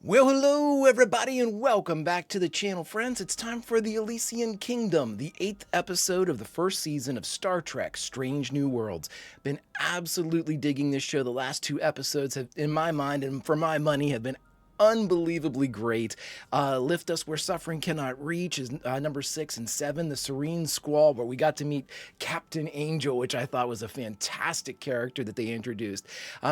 Well, hello everybody and welcome back to the channel, friends. It's time for the Elysian Kingdom, the 8th episode of the first season of Star Trek Strange New Worlds. Been absolutely digging this show. The last 2 episodes have, in my mind and for my money, have been unbelievably great. Lift Us Where Suffering Cannot Reach is number 6 and 7. The Serene Squall, where we got to meet Captain Angel, which I thought was a fantastic character that they introduced.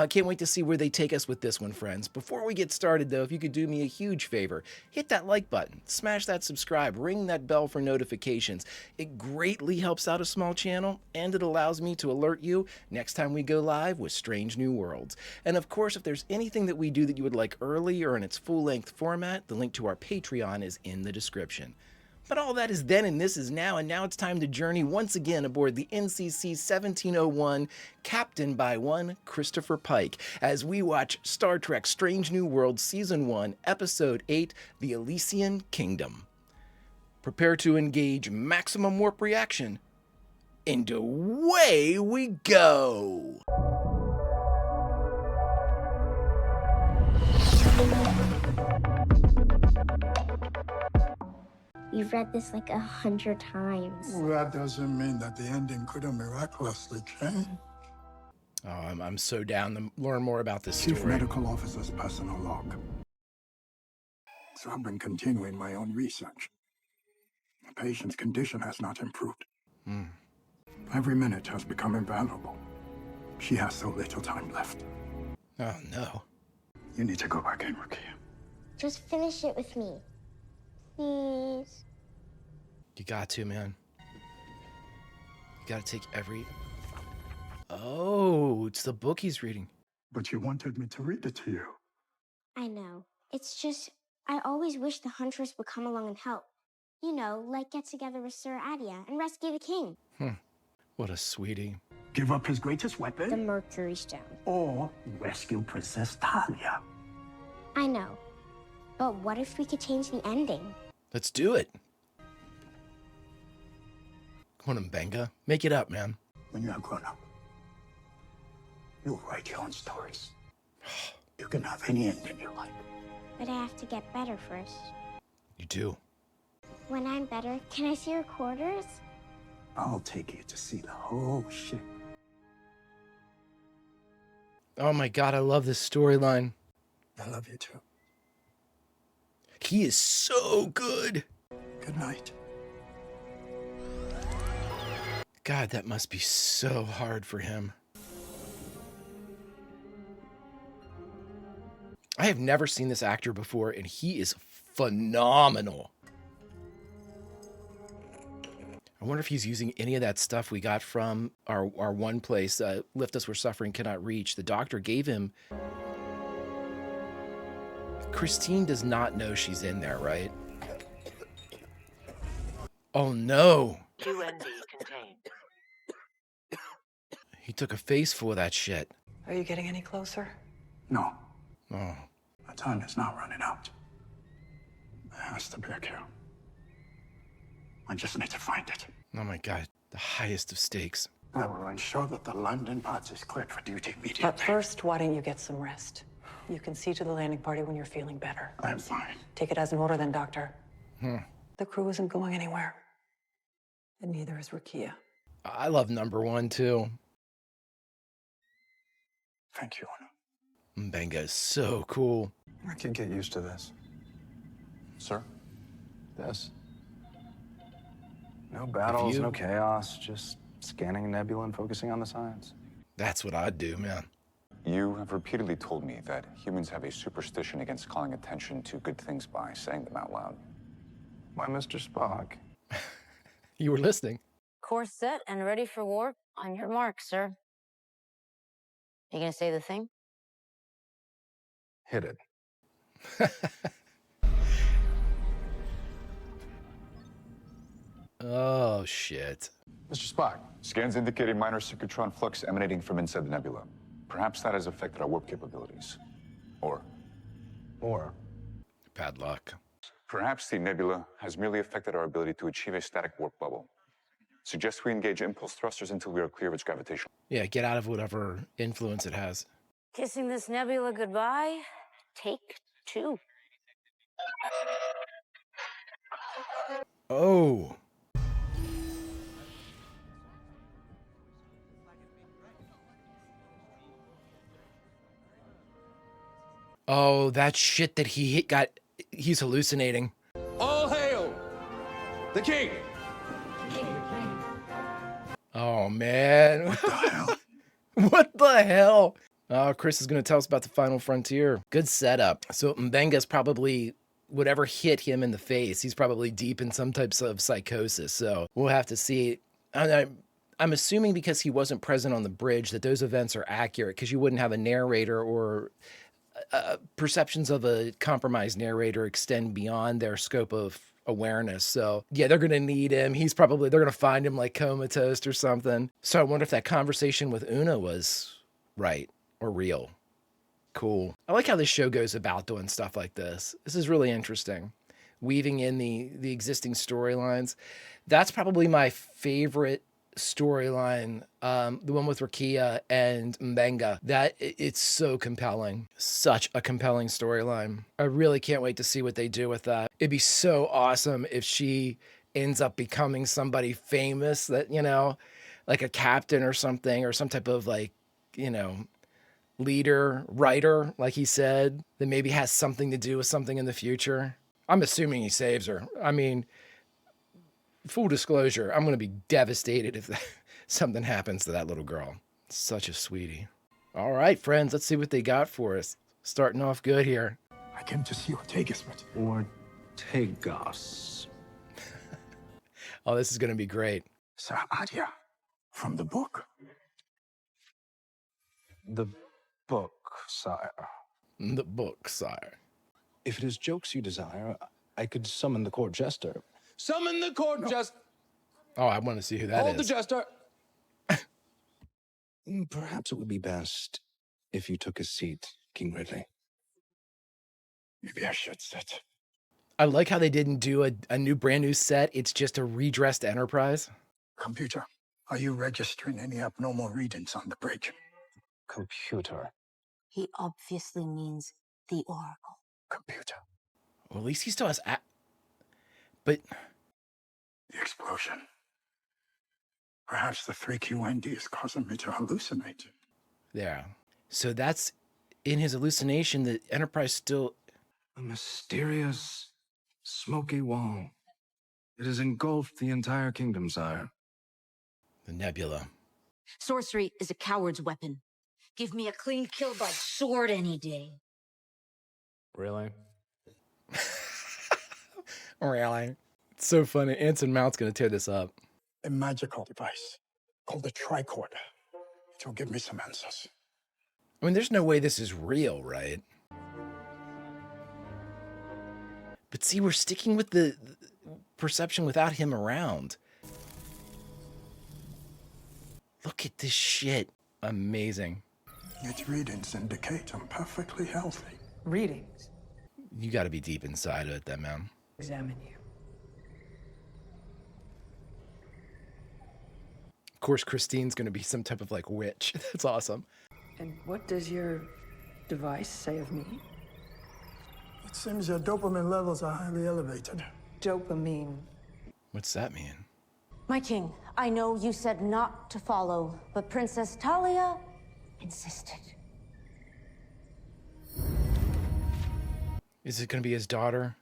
Can't wait to see where they take us with this one, friends. Before we get started, though, if you could do me a huge favor, hit that like button, smash that subscribe, ring that bell for notifications. It greatly helps out a small channel, and it allows me to alert you next time we go live with Strange New Worlds. And of course, if there's anything that we do that you would like early or in its full-length format, the link to our Patreon is in the description. But all that is then and this is now, and now it's time to journey once again aboard the NCC 1701, captained by one Christopher Pike, as we watch Star Trek Strange New Worlds Season 1, Episode 8, The Elysian Kingdom. Prepare to engage maximum warp reaction, and away we go! You've read this like 100 times. That doesn't mean that the ending couldn't miraculously change. Oh, I'm so down to learn more about this Chief story. Medical Officer's personal log. So I've been continuing my own research. The patient's condition has not improved. Every minute has become invaluable. She has so little time left. Oh, no. You need to go back in, Rukia. Just finish it with me. Please. You got to, man. You gotta take every... Oh, it's the book he's reading. But you wanted me to read it to you. I know. It's just, I always wish the Huntress would come along and help. You know, like get together with Sir Adia and rescue the king. What a sweetie. Give up his greatest The weapon, Mercury Stone. or rescue Princess Talia. I know. But what if we could change the ending? Let's do it. Come on, Mbenga. Make it up, man. When you're grown up, you'll write your own stories. You can have any ending you like. But I have to get better first. You do. When I'm better, can I see your quarters? I'll take you to see the whole ship. Oh my god, I love this storyline. I love you too. He is so good. Good night. God, that must be so hard for him. I have never seen this actor before, and he is phenomenal. I wonder if he's using any of that stuff we got from our one place, Lift Us Where Suffering Cannot Reach. The doctor gave him... Christine does not know she's in there, right? Oh no! QND contained. He took a face full of that shit. Are you getting any closer? No, Oh, my time is not running out. There has to be a cure. I just need to find it. oh my god. The highest of stakes. I will ensure that the London Pods is cleared for duty immediately. But first, why don't you get some rest? You can see to the landing party when you're feeling better. I'm fine. Take it as an order then, Doctor. The crew isn't going anywhere. And neither is Rukia. I love number 1 too. Thank you, Anna. Mbenga is so cool. I can get used to this. Sir? This? No battles, you- no chaos, just scanning a nebula and focusing on the science. That's what I'd do, man. You have repeatedly told me that humans have a superstition against calling attention to good things by saying them out loud. Why, Mr. Spock? You were listening. Course set and ready for warp. On your mark, sir. You gonna say the thing? Hit it. Oh, shit. Mr. Spock, Scans indicate a minor synchrotron flux emanating from inside the nebula. Perhaps that has affected our warp capabilities. Or Bad luck. perhaps the nebula has merely affected our ability to achieve a static warp bubble. Suggest we engage impulse thrusters until we are clear of its gravitational. Yeah, get out of whatever influence it has. Kissing this nebula goodbye. Take 2. Oh. Oh, that shit that he's hallucinating. All hail the king! Oh, man. What the hell? What the hell? Oh, Chris is going to tell us about the final frontier. Good setup. So Mbenga's probably, whatever hit him in the face, he's probably deep in some types of psychosis. So we'll have to see. I'm assuming because he wasn't present on the bridge that those events are accurate, because you wouldn't have a narrator, or perceptions of a compromised narrator extend beyond their scope of awareness. So yeah, they're gonna need him. They're gonna find him like comatose or something. So I wonder if that conversation with Una was right or real. Cool. I like how this show goes about doing stuff like this. This is really interesting. Weaving in the existing storylines. That's probably my favorite storyline, the one with Rakia and Mbenga. It's so compelling. Such a compelling storyline. I really can't wait to see what they do with that. It'd be so awesome if she ends up becoming somebody famous, that, like a captain or something, or some type of leader, writer, like he said, that maybe has something to do with something in the future. I'm assuming he saves her. I mean, full disclosure, I'm going to be devastated if something happens to that little girl. Such a sweetie. All right, friends, let's see what they got for us. Starting off good here. I came to see Ortegas, but... Ortegas. Oh, this is going to be great. Sir Adia, from the book. The book, sire. The book, sire. If it is jokes you desire, I could summon the court jester. Summon the court jester! Oh, I want to see who that Hold is. the jester! Perhaps it would be best if you took a seat, King Ridley. Maybe I should sit. I like how they didn't do a new, brand new set. It's just a redressed Enterprise. Computer, are you registering any abnormal readings on the bridge? Computer. He obviously means the Oracle. Computer. Well, at least he still has... But... The explosion. Perhaps the 3QND is causing me to hallucinate. Yeah. So that's in his hallucination, the Enterprise still... A mysterious, smoky wall. It has engulfed the entire kingdom, sire. The nebula. Sorcery is a coward's weapon. Give me a clean kill by sword any day. Really? Really? It's so funny. Anson Mount's going to tear this up. A magical device called the tricorder. It will give me some answers. I mean, there's no way this is real, right? But see, we're sticking with the perception without him around. Look at this shit. Amazing. Its readings indicate I'm perfectly healthy. Readings. You got to be deep inside of it, then, man. Examine you. Of course, Christine's going to be some type of like witch. That's awesome. And what does your device say of me? It seems your dopamine levels are highly elevated. Dopamine. What's that mean? My king, I know you said not to follow, but Princess Talia insisted. Is it going to be his daughter?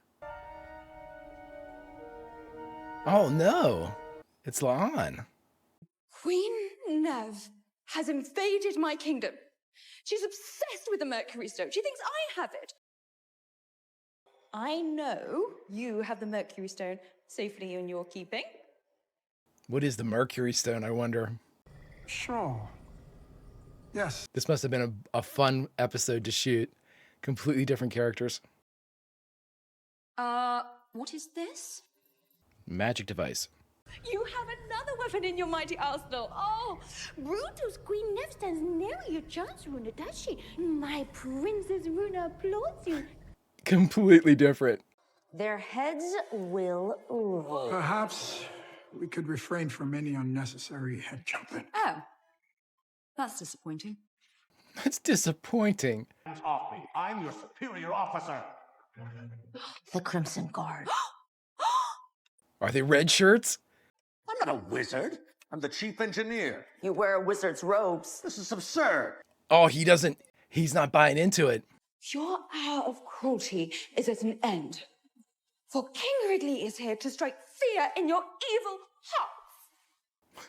Oh, no. It's Laan. Queen Nev has invaded my kingdom. She's obsessed with the Mercury Stone. She thinks I have it. I know you have the Mercury Stone safely in your keeping. What is the Mercury Stone, I wonder? Sure. Yes. This must have been a fun episode to shoot. Completely different characters. What is this? Magic device. You have another weapon in your mighty arsenal. Oh, Brutus, Queen Nev stands near your chance, Runa, does she? My Princess Runa applauds you. Completely different. Their heads will roll. Perhaps we could refrain from any unnecessary head jumping. Oh, that's disappointing. That's disappointing. Off me. I'm your superior officer. The Crimson Guard. Are they red shirts? I'm not a wizard. I'm the chief engineer. You wear a wizard's robes. This is absurd. Oh, he's not buying into it. Your hour of cruelty is at an end. For King Ridley is here to strike fear in your evil hearts.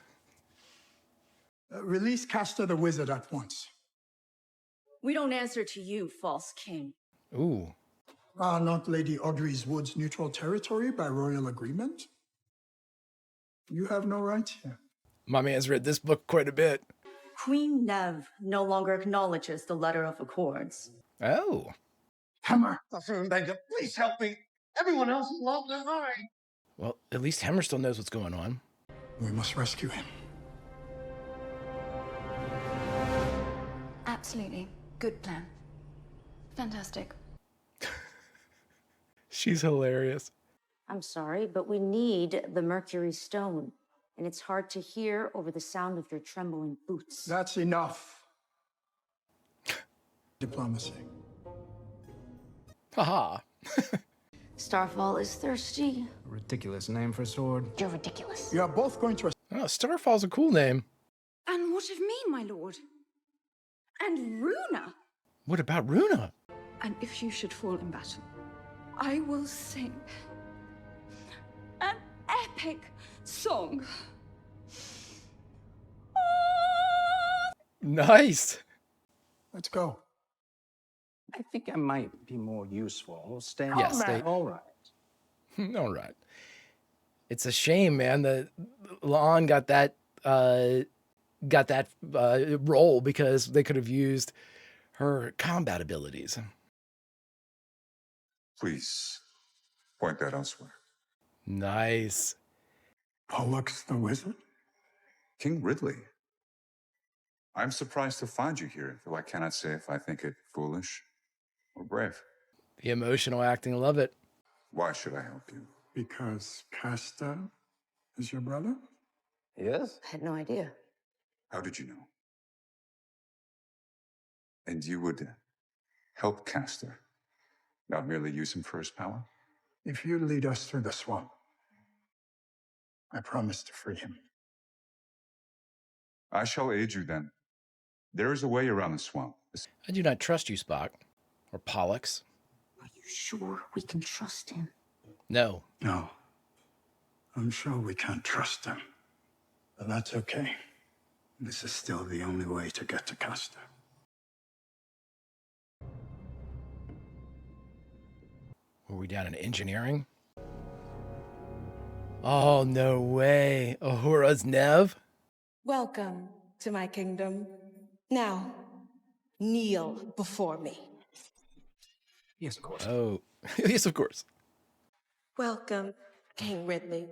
Release Castor the Wizard at once. We don't answer to you, false king. Ooh. Are not Lady Audrey's woods neutral territory by royal agreement? You have no right here. My man's read this book quite a bit. Queen Nev no longer acknowledges the letter of accords. Oh. Hammer! Please help me. Everyone else is lost their mind. Well, at least Hammer still knows what's going on. We must rescue him. Absolutely. Good plan. Fantastic. She's hilarious. I'm sorry, but we need the Mercury Stone. And it's hard to hear over the sound of your trembling boots. That's enough. Diplomacy. Haha. Starfall is thirsty. A ridiculous name for a sword. You're ridiculous. You are both going to... Oh, Starfall's a cool name. And what of me, my lord? And Runa? What about Runa? And if you should fall in battle, I will sing an epic song. Nice. Let's go. I think I might be more useful staying. Yes, All right. All right. It's a shame, man, that Lon got that role because they could have used her combat abilities. Please point that elsewhere. Nice. Pollux the Wizard? King Ridley. I'm surprised to find you here, though I cannot say if I think it foolish or brave. The emotional acting, love it. Why should I help you? Because Castor is your brother? Yes? I had no idea. How did you know? And you would help Castor, not merely use him for his power? If you lead us through the swamp, I promise to free him. I shall aid you then. There is a way around the swamp. I do not trust you, Spock. Or Pollux. Are you sure we can trust him? No. No. I'm sure we can't trust him. But that's okay. This is still the only way to get to Castor. Were we down in engineering? Oh, no way. Uhura's Nev? Welcome to my kingdom. Now, kneel before me. Yes, of course. Oh, yes, of course. Welcome, King Ridley.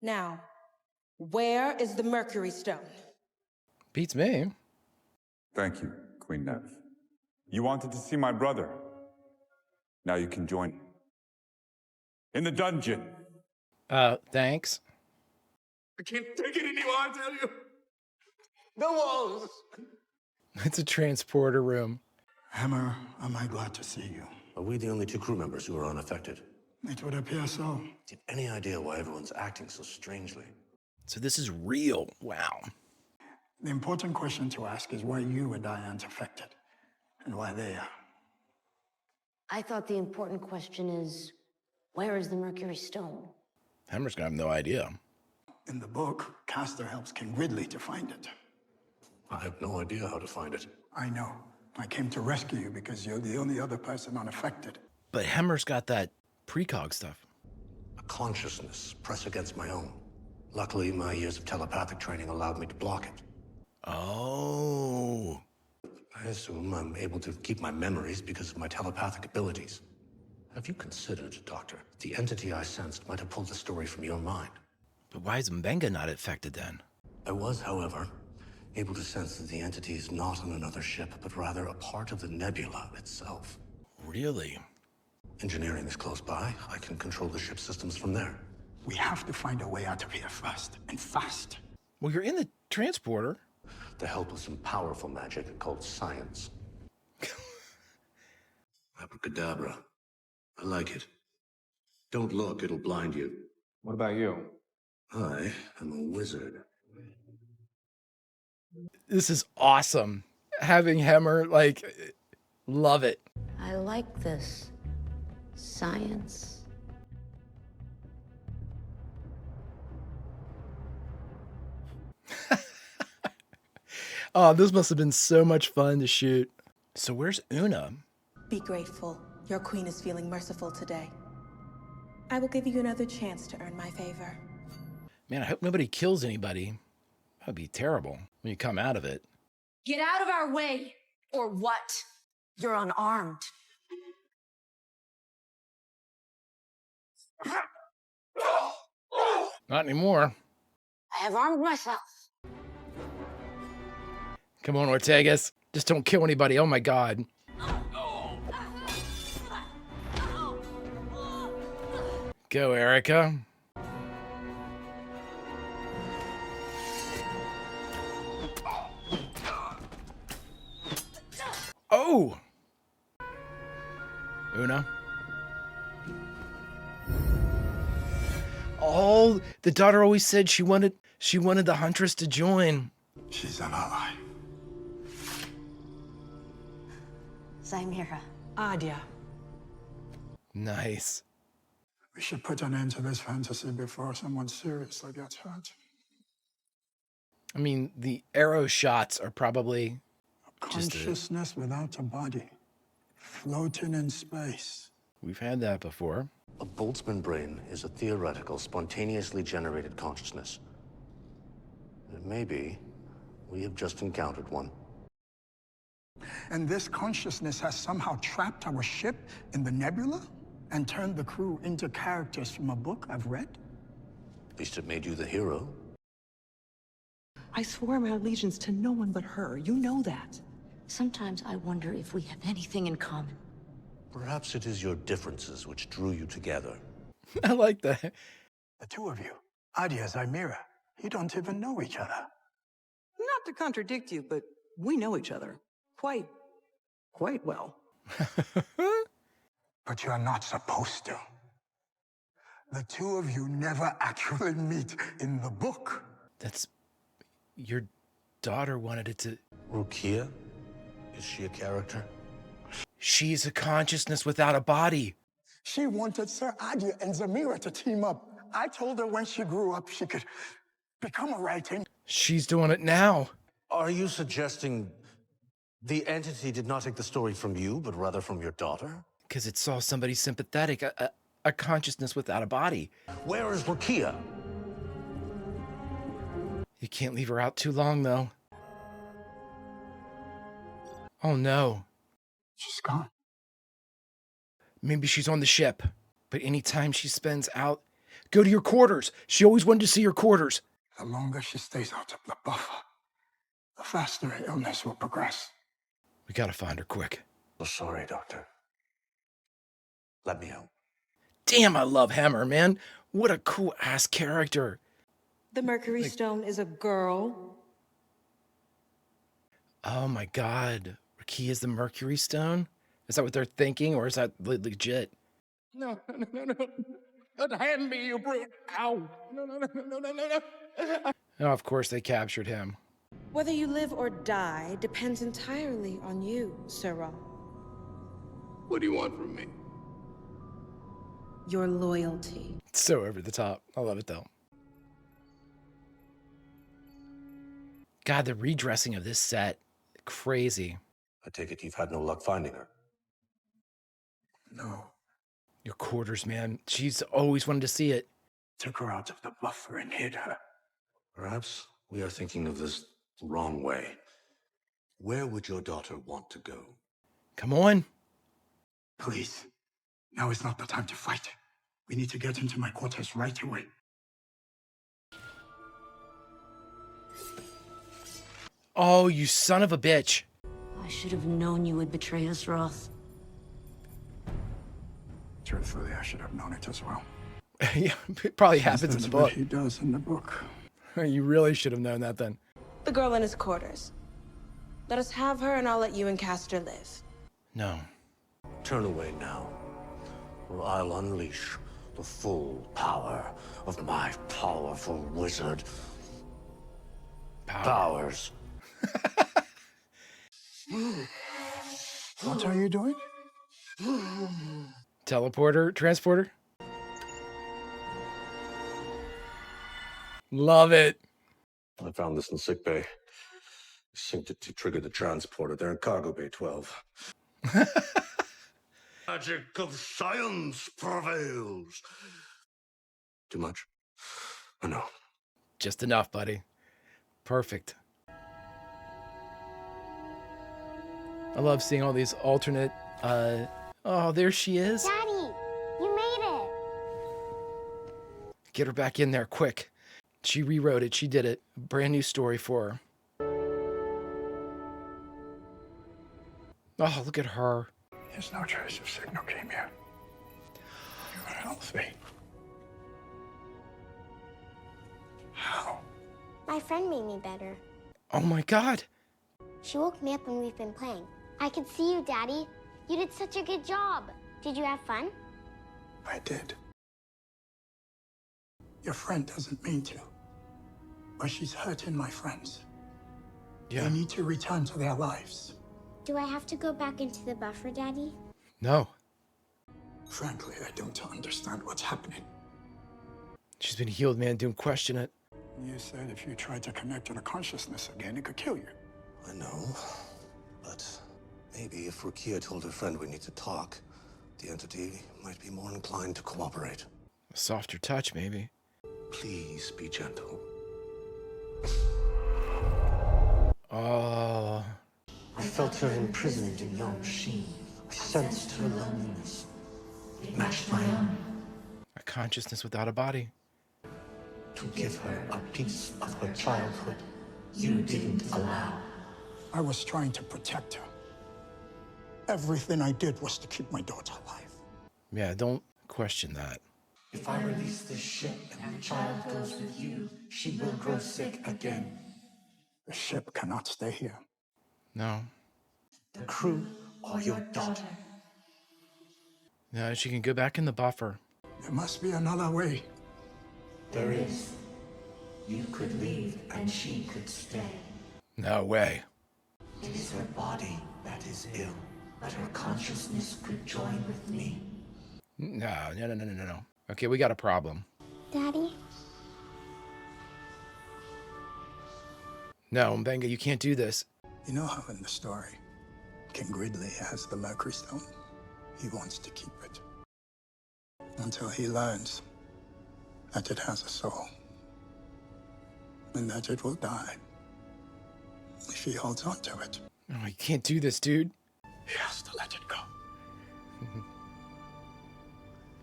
Now, where is the Mercury Stone? Beats me. Thank you, Queen Nev. You wanted to see my brother. Now you can join me. In the dungeon. Thanks. I can't take it anymore, I tell you. The walls. It's a transporter room. Hammer, am I glad to see you? Are we the only two crew members who are unaffected? It would appear so. Do you have any idea why everyone's acting so strangely? So this is real. Wow. The important question to ask is why you and I aren't affected, and why they are. I thought the important question is, where is the Mercury Stone? Hammer's gonna have no idea. In the book, Castor helps King Ridley to find it. I have no idea how to find it. I know. I came to rescue you because you're the only other person unaffected. But Hammer's got that precog stuff. A consciousness press against my own. Luckily, my years of telepathic training allowed me to block it. Oh. I assume I'm able to keep my memories because of my telepathic abilities. Have you considered, Doctor, the entity I sensed might have pulled the story from your mind? But why is Mbenga not affected then? I was, however, able to sense that the entity is not on another ship, but rather a part of the nebula itself. Really? Engineering is close by. I can control the ship systems from there. We have to find a way out of here first, and fast. Well, you're in the transporter. The help of some powerful magic called science. Abracadabra. I like it. Don't look, it'll blind you. What about you? I am a wizard. This is awesome. Having Hammer, like, love it. I like this. Science. Oh, this must have been so much fun to shoot. So where's Una? Be grateful. Your queen is feeling merciful today. I will give you another chance to earn my favor. Man, I hope nobody kills anybody. That would be terrible when you come out of it. Get out of our way, or what? You're unarmed. Not anymore. I have armed myself. Come on, Ortegas. Just don't kill anybody. Oh my God. Go, Erica. Oh! Una. Oh, the daughter always said she wanted the Huntress to join. She's an ally. Zymira. Adia. Nice. We should put an end to this fantasy before someone seriously gets hurt. I mean, the arrow shots are probably Consciousness without a body, floating in space. We've had that before. A Boltzmann brain is a theoretical, spontaneously generated consciousness. And maybe we have just encountered one. And this consciousness has somehow trapped our ship in the nebula and turned the crew into characters from a book I've read? At least it made you the hero. I swore my allegiance to no one but her. You know that. Sometimes I wonder if we have anything in common. Perhaps it is your differences which drew you together. I like that. The two of you, Adia, Zymira, you don't even know each other. Not to contradict you, but we know each other. Quite well. But you're not supposed to. The two of you never actually meet in the book. That's... Your daughter wanted it to... Rukia? Is she a character? She's a consciousness without a body. She wanted Sir Adia and Zymira to team up. I told her when she grew up she could become a writing. She's doing it now. Are you suggesting the entity did not take the story from you, but rather from your daughter? Because it saw somebody sympathetic, a consciousness without a body. Where is Rukia? You can't leave her out too long, though. Oh, no. She's gone. Maybe she's on the ship. But anytime she spends out... Go to your quarters. She always wanted to see your quarters. The longer she stays out of the buffer, the faster her illness will progress. We gotta find her quick. Oh, sorry, Doctor. Let me help. Damn, I love Hammer, man. What a cool-ass character. The Mercury Stone is a girl. Oh, my God. Rukia is the Mercury Stone? Is that what they're thinking, or is that legit? No. Unhand me, you brute. Ow. No. Oh, of course they captured him. Whether you live or die depends entirely on you, Sirrah. What do you want from me? Your loyalty. It's so over the top. I love it, though. God, the redressing of this set, crazy. I take it you've had no luck finding her. No. Your quarters, man. She's always wanted to see it. Took her out of the buffer and hid her. Perhaps we are thinking of this the wrong way. Where would your daughter want to go? Come on. Please. Now is not the time to fight. We need to get into my quarters right away. Oh, you son of a bitch. I should have known you would betray us, Roth. Truthfully, I should have known it as well. Yeah, it probably happens in the That's book. what he does in the book. You really should have known that then. The girl in his quarters. Let us have her and I'll let you and Castor live. No. Turn away now, or I'll unleash the full power of my powerful wizard powers. What are you doing? Teleporter, transporter. Love it. I found this in sickbay. Synced it to trigger the transporter. They're in cargo bay 12. Magic of science prevails. Too much? I know. Just enough, buddy. Perfect. I love seeing all these alternate, oh, there she is. Daddy, you made it. Get her back in there, quick. She rewrote it. She did it. Brand new story for her. Oh, look at her. There's no trace of signal came here. You are healthy. How? My friend made me better. Oh my God. She woke me up when we've been playing. I could see you, Daddy. You did such a good job. Did you have fun? I did. Your friend doesn't mean to. But she's hurting my friends. Yeah. They need to return to their lives. Do I have to go back into the buffer, Daddy? No. Frankly, I don't understand what's happening. She's been healed, man. Don't question it. You said if you tried to connect to the consciousness again, it could kill you. I know. But maybe if Rukia told her friend we need to talk, the entity might be more inclined to cooperate. A softer touch, maybe. Please be gentle. Oh. I felt her imprisoned in your machine. I sensed her loneliness. It matched my own. A consciousness without a body. To give her a piece of her childhood you didn't allow. I was trying to protect her. Everything I did was to keep my daughter alive. Yeah, don't question that. If I release this ship and the child goes with you, she will grow sick again. The ship cannot stay here. No. The crew or your daughter. No, she can go back in the buffer. There must be another way. There is. You could leave and she could stay. No way. It is her body that is ill, but her consciousness could join with me. No. Okay, we got a problem. Daddy? No, Mbenga, you can't do this. You know how in the story, King Gridley has the Mercury Stone? He wants to keep it. Until he learns that it has a soul. And that it will die if he holds on to it. No, you can't do this, dude. He has to let it go.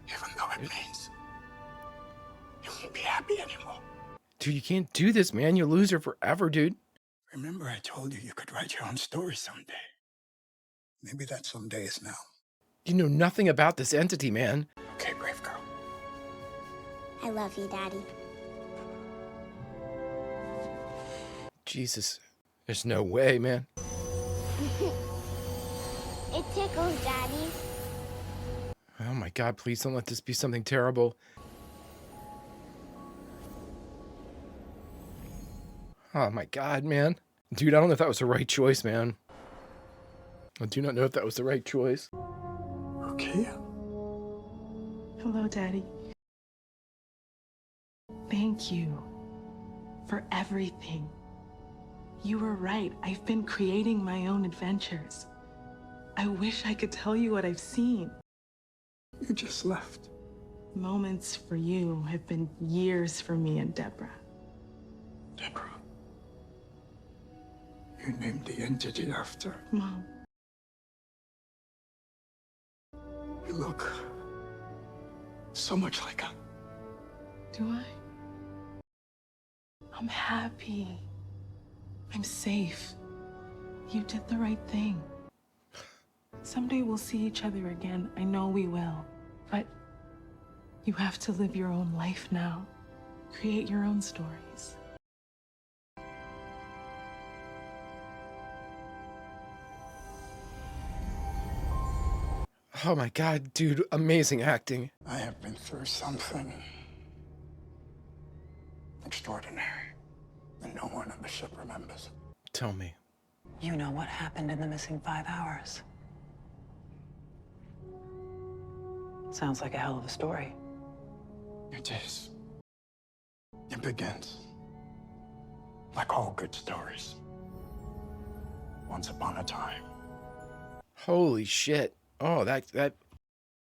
Even though it means he won't be happy anymore. Dude, you can't do this, man. You'll lose her forever, dude. Remember I told you you could write your own story someday. Maybe that someday is now. You know nothing about this entity, man. Okay, brave girl. I love you, Daddy. Jesus. There's no way, man. It tickles, Daddy. Oh my God, please don't let this be something terrible. Oh my God, man. Dude, I don't know if that was the right choice, man. I do not know if that was the right choice. Okay. Hello, Daddy. Thank you for everything. You were right. I've been creating my own adventures. I wish I could tell you what I've seen. You just left. Moments for you have been years for me and Deborah. Deborah. You named the entity after. Mom. You look so much like her. Do I? I'm happy. I'm safe. You did the right thing. Someday we'll see each other again. I know we will. But you have to live your own life now. Create your own stories. Oh my God, dude, amazing acting. I have been through something extraordinary, and no one on the ship remembers. Tell me. You know what happened in the missing 5 hours. Sounds like a hell of a story. It is. It begins like all good stories. Once upon a time. Holy shit. Oh, that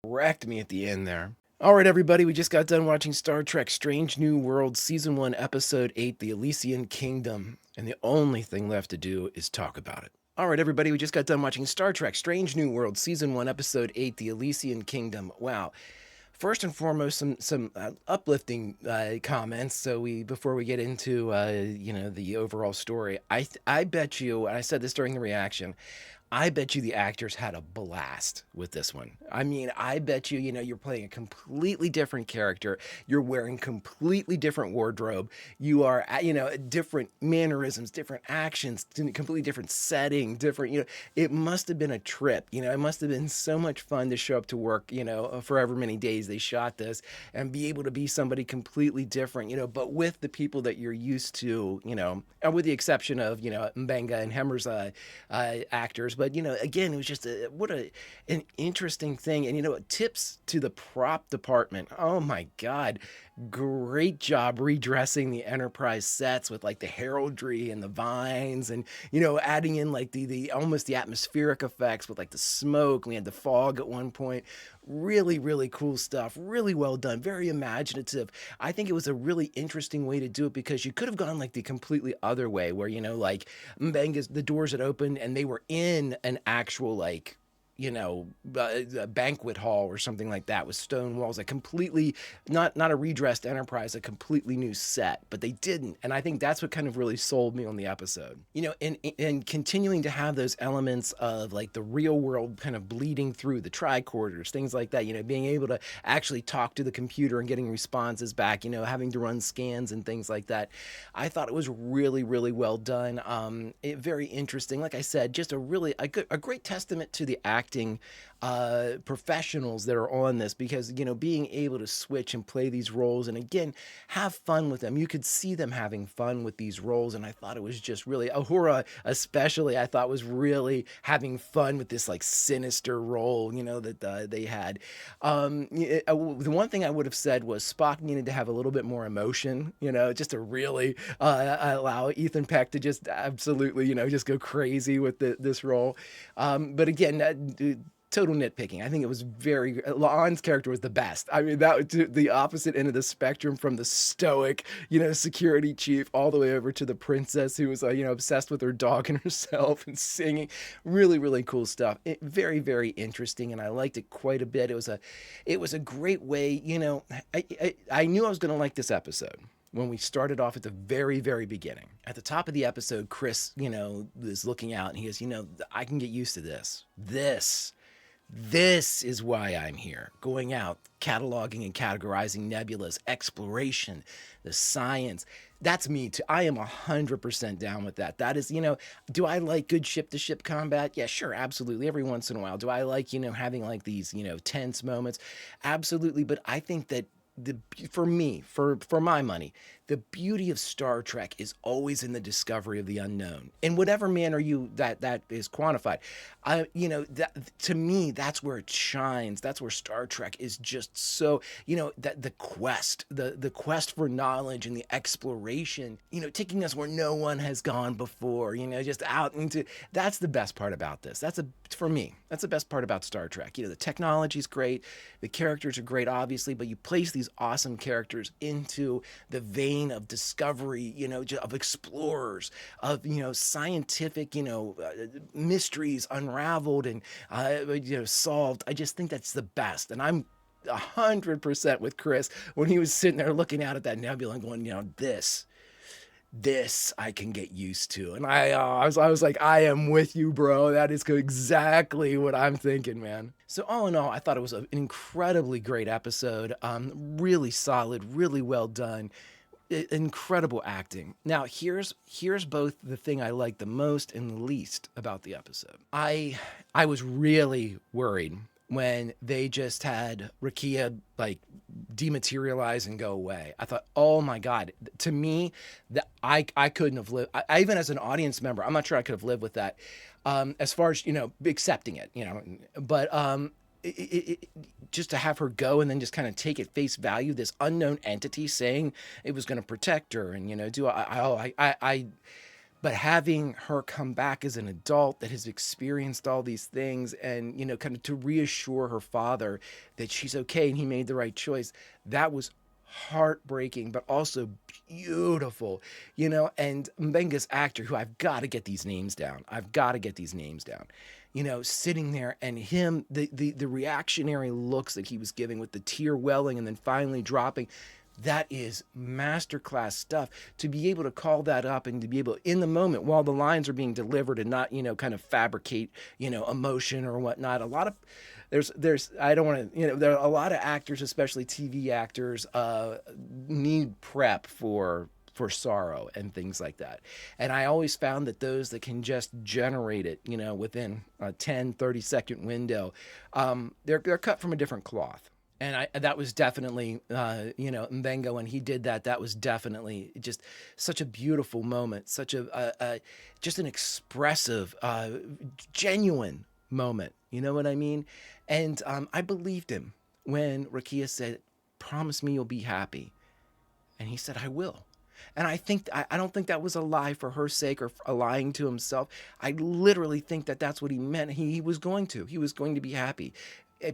wrecked me at the end there. All right, everybody, we just got done watching Star Trek Strange New Worlds, Season 1, Episode 8, The Elysian Kingdom, and the only thing left to do is talk about it. All right, everybody, we just got done watching Star Trek Strange New Worlds, Season 1, Episode 8, The Elysian Kingdom. Wow. First and foremost, some uplifting comments. So before we get into the overall story, I bet you, and I said this during the reaction, I bet you the actors had a blast with this one. I mean, I bet you, you're playing a completely different character. You're wearing completely different wardrobe. You are, different mannerisms, different actions, completely different setting, different, it must have been a trip. It must have been so much fun to show up to work, for however many days they shot this and be able to be somebody completely different, but with the people that you're used to, and with the exception of, Mbenga and Hemmer's actors. But, again, it was just an interesting thing. And, tips to the prop department. Oh, my God. Great job redressing the Enterprise sets with like the heraldry and the vines and, adding in like the almost the atmospheric effects with like the smoke. We had the fog at one point. Really, really cool stuff. Really well done. Very imaginative. I think it was a really interesting way to do it because you could have gone like the completely other way where, like Mbenga's, the doors had opened and they were in an actual like, a banquet hall or something like that with stone walls, a completely, not a redressed Enterprise, a completely new set, but they didn't. And I think that's what kind of really sold me on the episode. And continuing to have those elements of like the real world kind of bleeding through the tricorders, things like that, being able to actually talk to the computer and getting responses back, having to run scans and things like that. I thought it was really, really well done. Very interesting. Like I said, just a great testament to the acting professionals that are on this because, being able to switch and play these roles and again, have fun with them. You could see them having fun with these roles. And I thought it was just really, Uhura especially, I thought was really having fun with this like sinister role, that they had. The one thing I would have said was Spock needed to have a little bit more emotion, just to really allow Ethan Peck to just absolutely, just go crazy with this role. But again, total nitpicking. I think it was La'an's character was the best. I mean, that was the opposite end of the spectrum from the stoic, security chief all the way over to the princess who was, obsessed with her dog and herself and singing. Really, really cool stuff. Very, very interesting. And I liked it quite a bit. It was a great way, I knew I was going to like this episode when we started off at the very, very beginning. At the top of the episode, Chris, is looking out and he goes, I can get used to this. This is why I'm here. Going out, cataloging and categorizing nebulas, exploration, the science. That's me too. I am 100% down with that. That is, do I like good ship-to-ship combat? Yeah, sure, absolutely. Every once in a while. Do I like, having like these, tense moments? Absolutely. But I think that for my money, the beauty of Star Trek is always in the discovery of the unknown, in whatever manner that is quantified. To me, that's where it shines. That's where Star Trek is just so, that the quest for knowledge and the exploration, taking us where no one has gone before, just out into, that's the best part about this. For me, that's the best part about Star Trek. The technology's great, the characters are great, obviously, but you place these awesome characters into the vein of discovery, of explorers, of, scientific, mysteries unraveled and, solved. I just think that's the best. And I'm 100% with Chris when he was sitting there looking out at that nebula and going, this I can get used to. And I was like, I am with you, bro. That is exactly what I'm thinking, man. So all in all, I thought it was an incredibly great episode. Really solid, really well done. Incredible acting. Now, here's both the thing I liked the most and the least about the episode. I was really worried when they just had Rakia like dematerialize and go away. I thought, oh my God, to me, that I couldn't have lived. I even as an audience member, I'm not sure I could have lived with that. As far as, accepting it, but just to have her go and then just kind of take at face value this unknown entity saying it was going to protect her and, but having her come back as an adult that has experienced all these things and, kind of to reassure her father that she's okay and he made the right choice, that was heartbreaking, but also beautiful, and Mbenga's actor, who I've got to get these names down. Sitting there and him, the reactionary looks that he was giving with the tear welling and then finally dropping. That is masterclass stuff. To be able to call that up and to be able, in the moment, while the lines are being delivered and not, kind of fabricate, emotion or whatnot. A lot of, I don't want to, there are a lot of actors, especially TV actors, need prep for sorrow and things like that. And I always found that those that can just generate it, within a 10, 30-second window, they're cut from a different cloth. And that was definitely, Mbenga, when he did that, that was definitely just such a beautiful moment, such just an expressive, genuine moment. You know what I mean? And I believed him when Rakia said, "Promise me you'll be happy." And he said, "I will." And I don't think that was a lie for her sake or a lying to himself. I literally think that that's what he meant. He was going to be happy,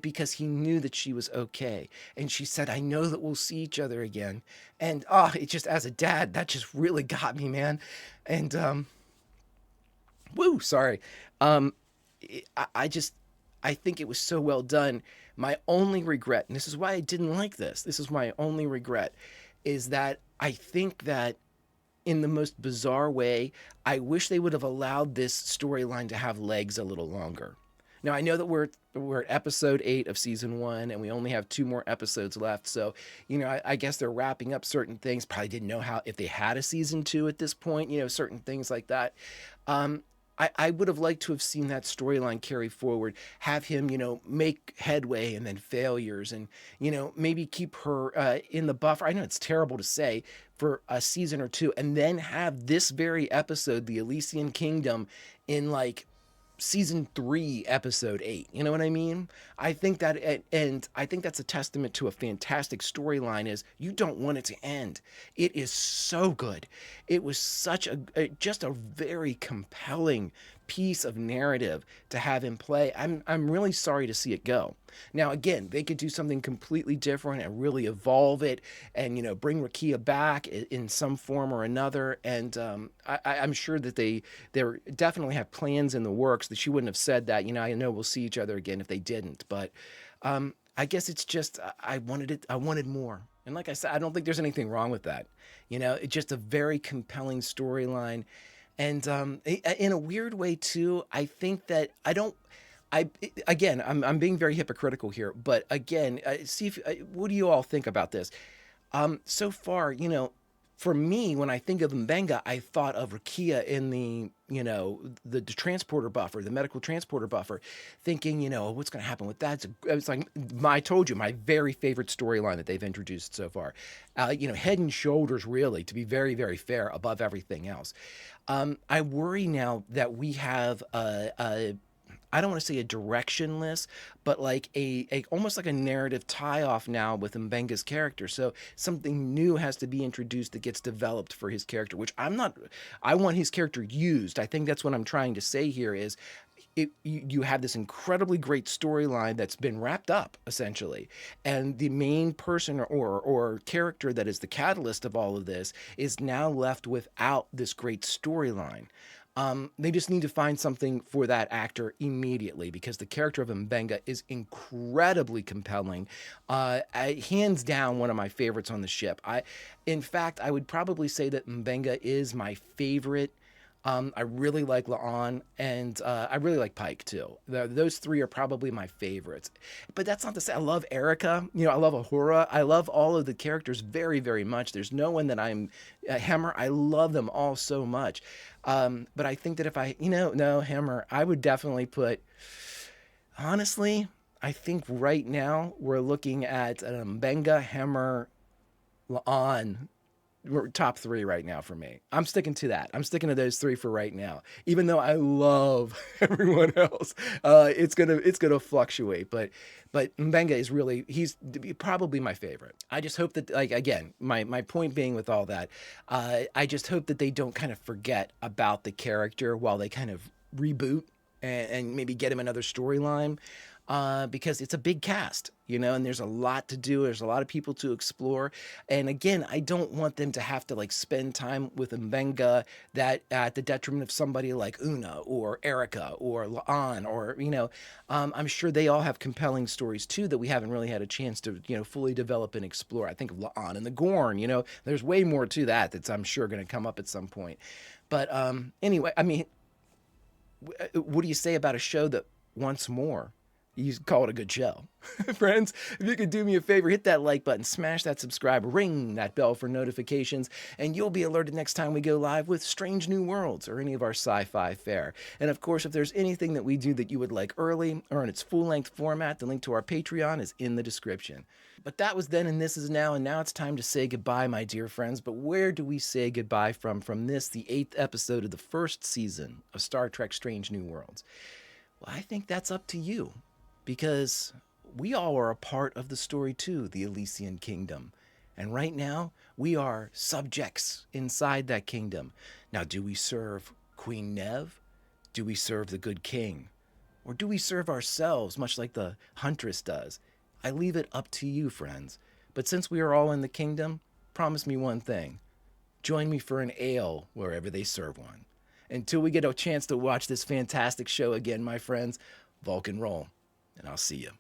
because he knew that she was okay. And she said, "I know that we'll see each other again." And it just, as a dad, that just really got me, man. And sorry. I think it was so well done. My only regret, and this is why I didn't like this is my only regret, is that I think that in the most bizarre way, I wish they would have allowed this storyline to have legs a little longer. Now, I know that we're at episode 8 of season 1, and we only have 2 more episodes left. So, I guess they're wrapping up certain things. Probably didn't know if they had a season 2 at this point, certain things like that. I would have liked to have seen that storyline carry forward, have him, make headway and then failures, and, maybe keep her in the buffer. I know it's terrible to say, for a season or 2, and then have this very episode, the Elysian Kingdom, in like season 3, episode 8. You know what I mean? I think that, and I think that's a testament to a fantastic storyline, is you don't want it to end. It is so good. It was such just a very compelling piece of narrative to have in play. I'm really sorry to see it go. Now, again, they could do something completely different and really evolve it and, bring Rakia back in some form or another. And I'm sure that they definitely have plans in the works, that she wouldn't have said that, I know we'll see each other again if they didn't. But I guess it's just, I wanted more. And like I said, I don't think there's anything wrong with that. It's just a very compelling storyline. And in a weird way, too, I think that I'm being very hypocritical here, but again, what do you all think about this? So far, for me, when I think of Mbenga, I thought of Rakia in the transporter buffer, the medical transporter buffer, thinking, what's going to happen with that? It's like, I told you, my very favorite storyline that they've introduced so far. Head and shoulders, really, to be very, very fair, above everything else. I worry now that we have I don't want to say a directionless, but like almost like a narrative tie-off now with Mbenga's character. So something new has to be introduced that gets developed for his character, which I want his character used. I think that's what I'm trying to say here is, you have this incredibly great storyline that's been wrapped up, essentially, and the main person or character that is the catalyst of all of this is now left without this great storyline. They just need to find something for that actor immediately, because the character of Mbenga is incredibly compelling. Hands down, one of my favorites on the ship. In fact, I would probably say that Mbenga is my favorite. I really like La'an, and I really like Pike too. Those 3 are probably my favorites. But that's not to say I love Erica. I love Ahura. I love all of the characters very, very much. There's no one that I'm Hemmer. I love them all so much. But I think that if no, Hemmer, I would definitely put, honestly, I think right now we're looking at Mbenga, Hammer, Laan. We're top 3 right now for me. I'm sticking to that. I'm sticking to those 3 for right now. Even though I love everyone else, it's gonna fluctuate. But Mbenga is really, he's probably my favorite. I just hope that, like, again, my point being with all that, I just hope that they don't kind of forget about the character while they kind of reboot and maybe get him another storyline. Because it's a big cast, and there's a lot to do. There's a lot of people to explore. And again, I don't want them to have to like spend time with Mbenga that at the detriment of somebody like Una or Erica or Laan or, I'm sure they all have compelling stories too that we haven't really had a chance to, fully develop and explore. I think of Laan and the Gorn, there's way more to that that's I'm sure going to come up at some point. But anyway, I mean, what do you say about a show that wants more? You call it a good show. Friends, if you could do me a favor, hit that like button, smash that subscribe, ring that bell for notifications, and you'll be alerted next time we go live with Strange New Worlds or any of our sci-fi fare. And of course, if there's anything that we do that you would like early or in its full-length format, the link to our Patreon is in the description. But that was then and this is now, and now it's time to say goodbye, my dear friends. But where do we say goodbye from this, the 8th episode of the first season of Star Trek Strange New Worlds? Well, I think that's up to you. Because we all are a part of the story too, the Elysian Kingdom. And right now, we are subjects inside that kingdom. Now, do we serve Queen Nev? Do we serve the good king? Or do we serve ourselves, much like the Huntress does? I leave it up to you, friends. But since we are all in the kingdom, promise me one thing. Join me for an ale wherever they serve one. Until we get a chance to watch this fantastic show again, my friends, Vulcan roll. And I'll see you.